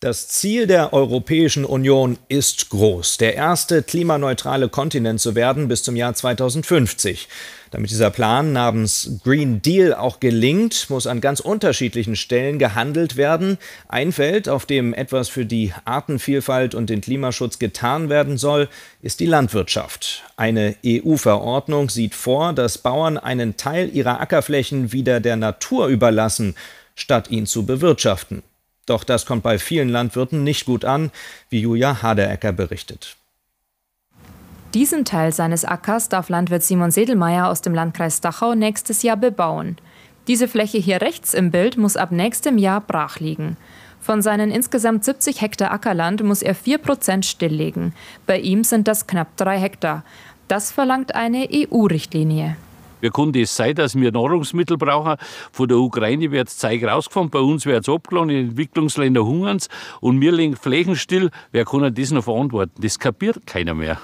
Das Ziel der Europäischen Union ist groß, der erste klimaneutrale Kontinent zu werden bis zum Jahr 2050. Damit dieser Plan namens Green Deal auch gelingt, muss an ganz unterschiedlichen Stellen gehandelt werden. Ein Feld, auf dem etwas für die Artenvielfalt und den Klimaschutz getan werden soll, ist die Landwirtschaft. Eine EU-Verordnung sieht vor, dass Bauern einen Teil ihrer Ackerflächen wieder der Natur überlassen, statt ihn zu bewirtschaften. Doch das kommt bei vielen Landwirten nicht gut an, wie Julia Haderecker berichtet. Diesen Teil seines Ackers darf Landwirt Simon Sedlmayr aus dem Landkreis Dachau nächstes Jahr bebauen. Diese Fläche hier rechts im Bild muss ab nächstem Jahr brach liegen. Von seinen insgesamt 70 Hektar Ackerland muss er 4% stilllegen. Bei ihm sind das knapp 3 Hektar. Das verlangt eine EU-Richtlinie. Wie kann das sein, dass wir Nahrungsmittel brauchen? Von der Ukraine wird das Zeug rausgefahren, bei uns wird es abgeladen, in Entwicklungsländern hungern sie und wir legen Flächen still. Wer kann das noch verantworten? Das kapiert keiner mehr.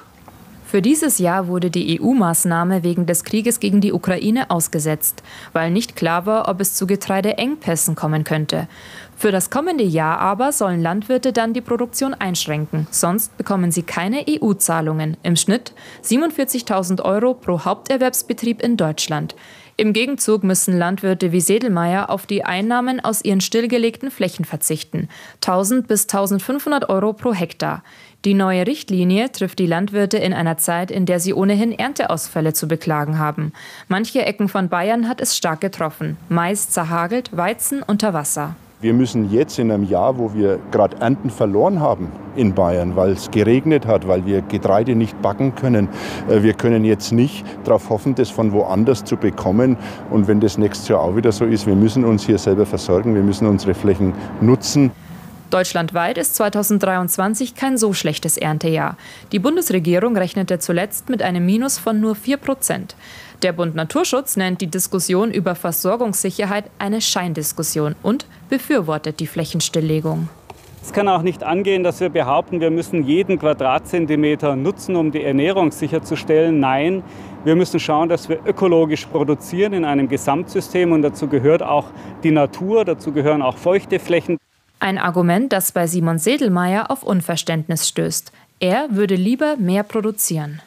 Für dieses Jahr wurde die EU-Maßnahme wegen des Krieges gegen die Ukraine ausgesetzt, weil nicht klar war, ob es zu Getreideengpässen kommen könnte. Für das kommende Jahr aber sollen Landwirte dann die Produktion einschränken, sonst bekommen sie keine EU-Zahlungen. Im Schnitt 47.000 € pro Haupterwerbsbetrieb in Deutschland. Im Gegenzug müssen Landwirte wie Sedlmayr auf die Einnahmen aus ihren stillgelegten Flächen verzichten. 1.000 bis 1.500 € pro Hektar. Die neue Richtlinie trifft die Landwirte in einer Zeit, in der sie ohnehin Ernteausfälle zu beklagen haben. Manche Ecken von Bayern hat es stark getroffen. Mais zerhagelt, Weizen unter Wasser. Wir müssen jetzt in einem Jahr, wo wir gerade Ernten verloren haben in Bayern, weil es geregnet hat, weil wir Getreide nicht backen können, wir können jetzt nicht darauf hoffen, das von woanders zu bekommen. Und wenn das nächstes Jahr auch wieder so ist, wir müssen uns hier selber versorgen, wir müssen unsere Flächen nutzen. Deutschlandweit ist 2023 kein so schlechtes Erntejahr. Die Bundesregierung rechnete zuletzt mit einem Minus von nur 4%. Der Bund Naturschutz nennt die Diskussion über Versorgungssicherheit eine Scheindiskussion und befürwortet die Flächenstilllegung. Es kann auch nicht angehen, dass wir behaupten, wir müssen jeden Quadratzentimeter nutzen, um die Ernährung sicherzustellen. Nein, wir müssen schauen, dass wir ökologisch produzieren in einem Gesamtsystem. Und dazu gehört auch die Natur, dazu gehören auch feuchte Flächen. Ein Argument, das bei Simon Sedlmayr auf Unverständnis stößt. Er würde lieber mehr produzieren.